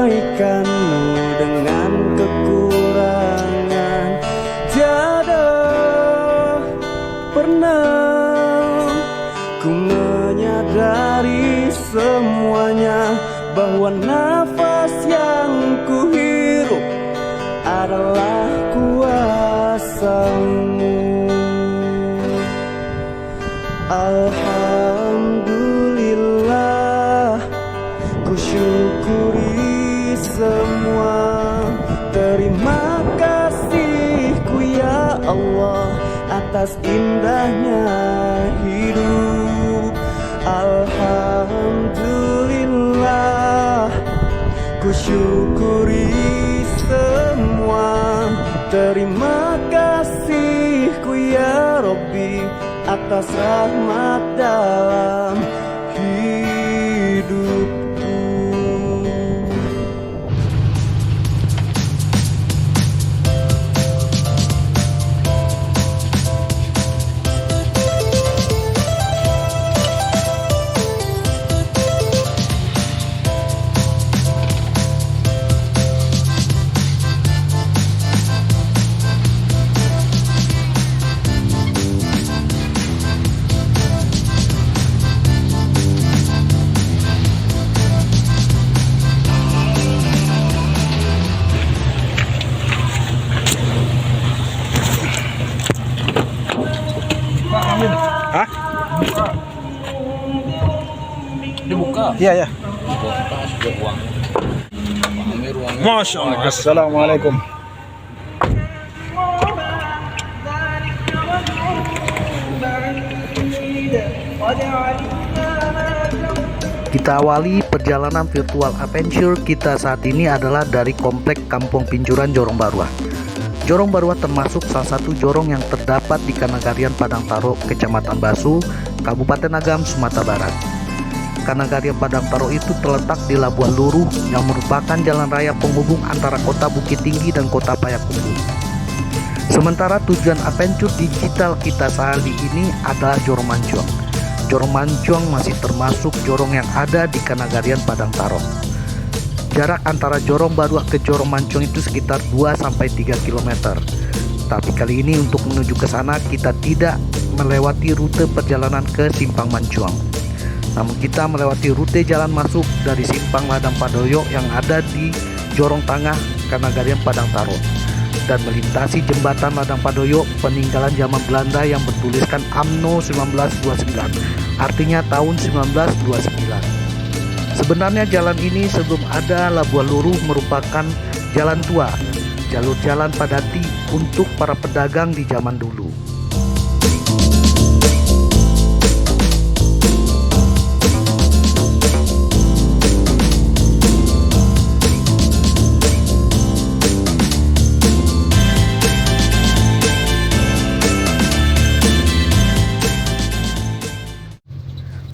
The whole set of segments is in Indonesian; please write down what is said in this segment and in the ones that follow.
meramaikanmu dengan kekurangan. Tiada pernah ku menyadari semuanya, bahwa nafas yang ku hirup adalah kuasa-Mu. Alhamdulillah, ku syukuri semua. Terima kasih-Ku ya Allah atas indahnya hidup. Alhamdulillah, ku syukuri semua. Terima kasih-Ku ya Rabbi atas rahmat dalam hidupku. Hah? Dibuka. Iya ya. Ruangnya. Masya Allah. Assalamualaikum. Kita awali perjalanan virtual adventure kita saat ini adalah dari komplek Kampung Pinjuran Jorong Barua. Jorong Barua termasuk salah satu jorong yang terdapat di Kanagarian Padang Taro, Kecamatan Basu, Kabupaten Agam, Sumatera Barat. Kanagarian Padang Taro itu terletak di Labuan Luruh yang merupakan jalan raya penghubung antara kota Bukit Tinggi dan kota Payakumbuh. Sementara tujuan adventure digital kita saat ini adalah Jorong Mancong. Jorong Mancong masih termasuk jorong yang ada di Kanagarian Padang Taro. Jarak antara Jorong Barua ke Jorong Mancong itu sekitar 2-3 km. Tapi kali ini untuk menuju ke sana kita tidak melewati rute perjalanan ke Simpang Mancong. Namun kita melewati rute jalan masuk dari Simpang Ladang Padoyo yang ada di Jorong Tengah Kanagarian Padang Taro dan melintasi jembatan Ladang Padoyo peninggalan zaman Belanda yang bertuliskan UMNO 1929, artinya tahun 1929. Sebenarnya jalan ini sebelum ada Labuan Luruh merupakan jalan tua, jalur jalan padati untuk para pedagang di zaman dulu.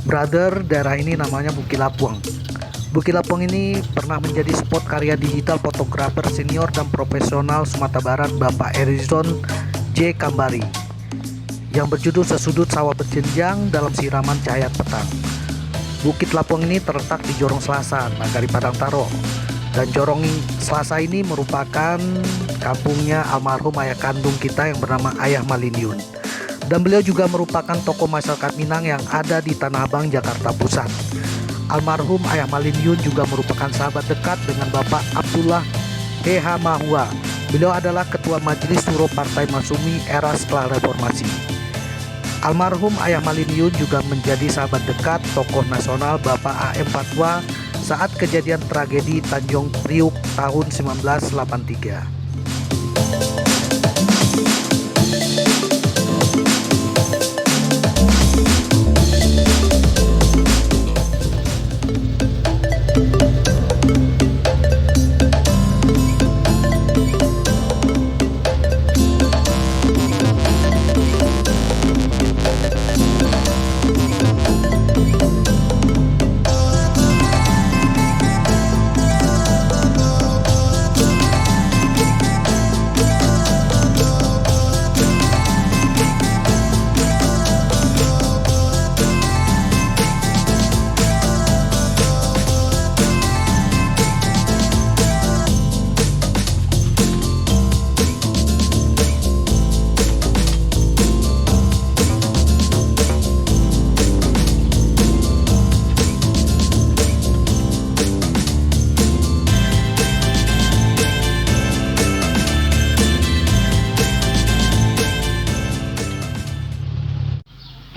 Brother, daerah ini namanya Bukit Lapuang. Bukit Lapuang ini pernah menjadi spot karya digital fotografer senior dan profesional Sumatera Barat Bapak Erizon J. Kambari yang berjudul Sesudut Sawah Berjenjang dalam Siraman Cahaya Petang. Bukit Lapuang ini terletak di Jorong Selasa, Nagari Padang Taro. Dan Jorong Selasa ini merupakan kampungnya almarhum ayah kandung kita yang bernama Ayah Maliniun. Dan beliau juga merupakan tokoh masyarakat Minang yang ada di Tanah Abang, Jakarta Pusat. Almarhum Ayah Maliniun juga merupakan sahabat dekat dengan Bapak Abdullah H. Mahua. Beliau adalah Ketua Majelis Suro Partai Masyumi era setelah reformasi. Almarhum Ayah Maliniun juga menjadi sahabat dekat tokoh nasional Bapak A.M. Fatwa saat kejadian tragedi Tanjung Priuk tahun 1983.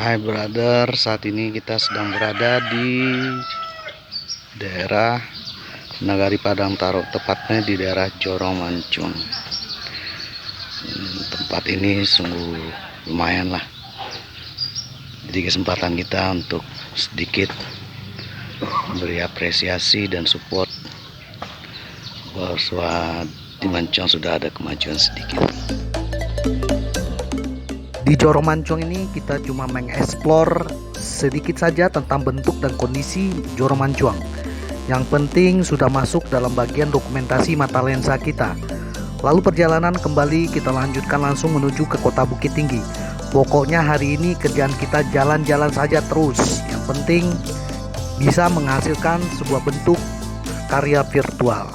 Hai brother, saat ini kita sedang berada di daerah Nagari Padang Taro, tepatnya di daerah Jorong Mancung. Tempat ini sungguh lumayan lah. Jadi kesempatan kita untuk sedikit beri apresiasi dan support bahwa di Mancung sudah ada kemajuan sedikit. Di Jorong Mancung ini kita cuma mengeksplor sedikit saja tentang bentuk dan kondisi Jorong Mancung. Yang penting sudah masuk dalam bagian dokumentasi mata lensa kita. Lalu perjalanan kembali kita lanjutkan langsung menuju ke kota Bukit Tinggi. Pokoknya hari ini kerjaan kita jalan-jalan saja terus. Yang penting bisa menghasilkan sebuah bentuk karya virtual.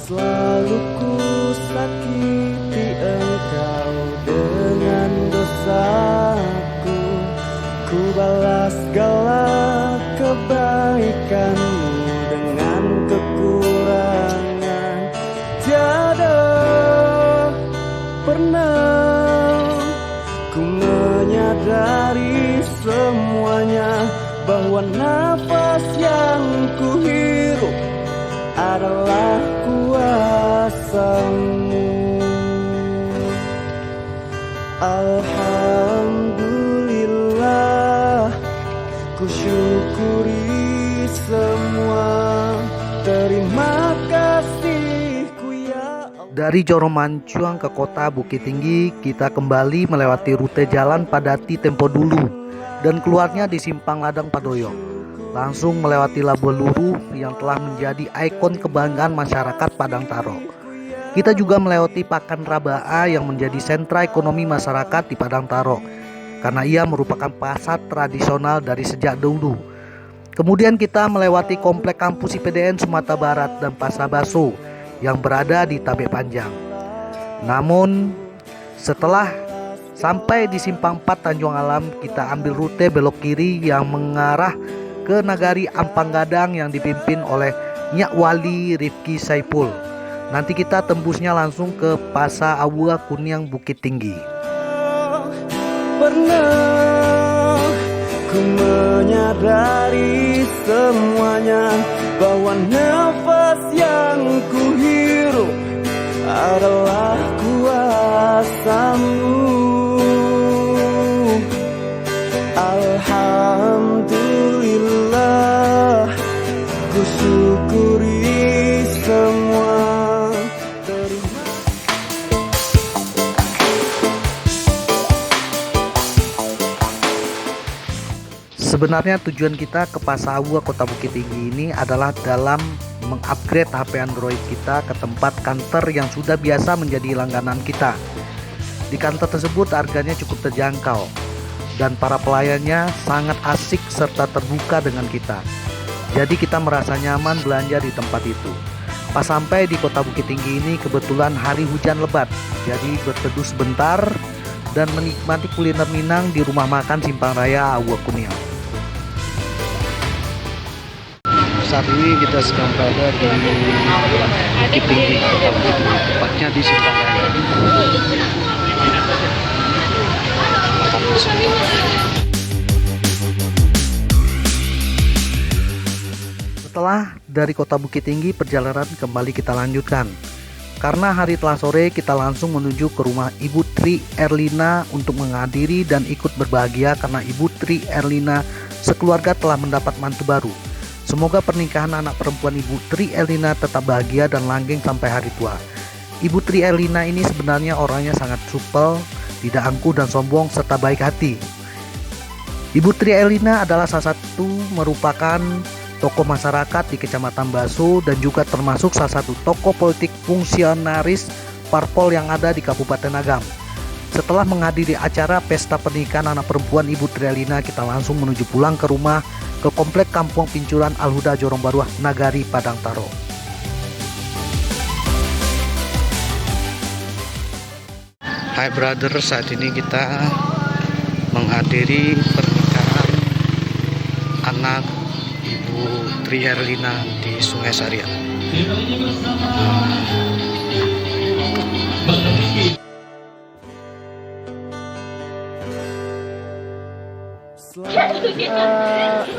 Selalu ku sakiti engkau dengan dosaku. Ku balas segala kebaikanmu dengan kekurangan. Tiada pernah ku menyadari semuanya, bahwa nafas yang ku hirup adalah kuasamu. Alhamdulillah, ku syukuri semua. Terima kasihku ya Allah. Dari Jorong Mancung ke kota Bukit Tinggi, kita kembali melewati rute jalan Padati Tempo Dulu dan keluarnya di Simpang Ladang Padoyong. Langsung melewati Labuan Luruh yang telah menjadi ikon kebanggaan masyarakat Padang Taro. Kita juga melewati Pakan Rabaa yang menjadi sentra ekonomi masyarakat di Padang Taro, karena ia merupakan pasar tradisional dari sejak dulu. Kemudian kita melewati komplek kampus IPDN Sumatera Barat dan Pasar Baso yang berada di Tabek Panjang. Namun setelah sampai di Simpang 4 Tanjung Alam, kita ambil rute belok kiri yang mengarah ke Nagari Ampang Gadang yang dipimpin oleh Nyak Wali Rifki Saipul. Nanti kita tembusnya langsung ke Pasar Awua Kuniang Bukit Tinggi. Pernah ku menyadari semuanya, bahwa nafas yang ku hirup adalah kuasamu. Alhamdulillah, ku Sebenarnya tujuan kita ke Pasawua Kota Bukit Tinggi ini adalah dalam mengupgrade HP Android kita ke tempat kantor yang sudah biasa menjadi langganan kita. Di kantor tersebut harganya cukup terjangkau dan para pelayannya sangat asik serta terbuka dengan kita. Jadi kita merasa nyaman belanja di tempat itu. Pas sampai di Kota Bukit Tinggi ini kebetulan hari hujan lebat, jadi berteduh sebentar dan menikmati kuliner Minang di rumah makan Simpang Raya Awak Kuniau. Saat ini kita sedang berada di Bukit Tinggi, Kota Bukit Tinggi, tepatnya di Simpang Raya. Makan sebentar. Setelah dari Kota Bukit Tinggi, perjalanan kembali kita lanjutkan. Karena hari telah sore, kita langsung menuju ke rumah Ibu Tri Erlina untuk menghadiri dan ikut berbahagia karena Ibu Tri Erlina sekeluarga telah mendapat mantu baru. Semoga pernikahan anak perempuan Ibu Tri Erlina tetap bahagia dan langgeng sampai hari tua. Ibu Tri Erlina ini sebenarnya orangnya sangat supel, tidak angkuh dan sombong serta baik hati. Ibu Tri Erlina adalah salah satu merupakan tokoh masyarakat di Kecamatan Baso dan juga termasuk salah satu tokoh politik fungsionaris parpol yang ada di Kabupaten Agam. Setelah menghadiri acara pesta pernikahan anak perempuan Ibu Tri Erlina, kita langsung menuju pulang ke rumah ke komplek Kampung Pincuran Al-Huda Jorong Baruah, Nagari Padang Taro. Hai brother, saat ini kita menghadiri pernikahan anak Ibu Tri Erlina di Sungai Saria.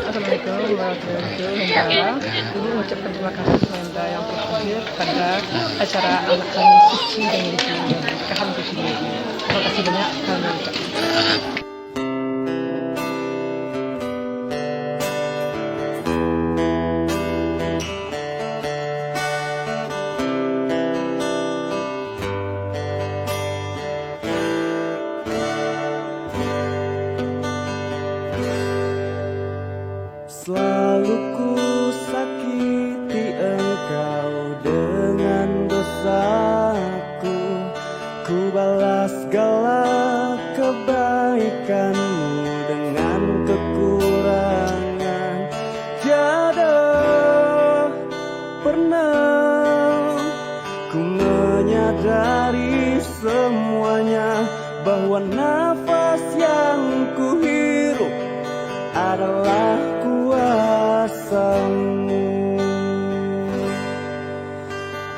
Assalamualaikum warahmatullahi wabarakatuh. Ibu mengucapkan terima kasih kepada yang berhadir pada acara anak kami suci dan pernikahan di sini. Terima kasih banyak kami ucapkan. Selalu ku sakiti engkau dengan dosaku, ku balas segala kebaikanmu dengan kekurangan. Tiada pernah ku menyadari semuanya, bahwa nafas yang ku hirup adalah kuasamu.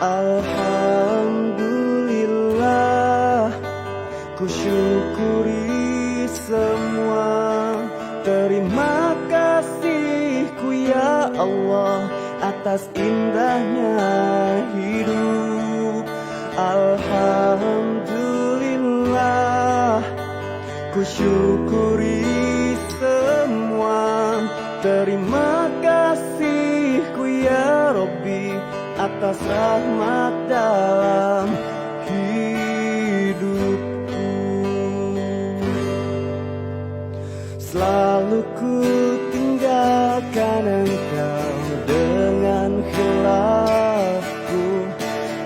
Alhamdulillah, ku syukuri semua. Terima kasihku ya Allah atas indahnya hidup. Alhamdulillah, ku syukuri semua. Terima kasihku ya Rabbi atas rahmat dalam hidupku. Selalu ku tinggalkan engkau dengan khilafku,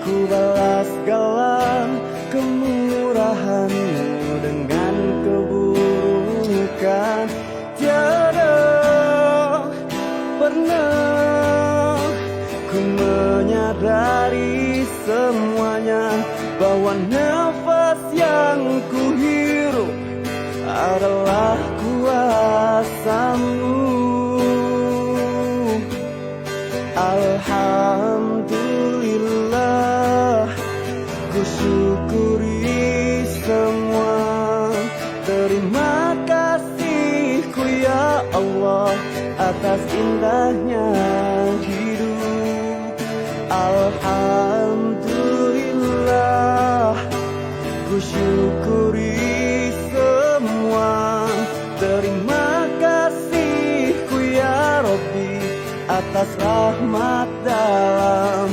ku balas segala kemurahanmu dengan keburukan. Tiada pernah ku menyadari semuanya, bahwa nafas yang ku hirup adalah kuasamu. Alhamdulillah, ku syukuri semua. Terima kasihku ya Allah atas indahnya hidup. Alhamdulillah, ku syukuri semua. Terima kasihku ya Rabbi atas rahmat dalam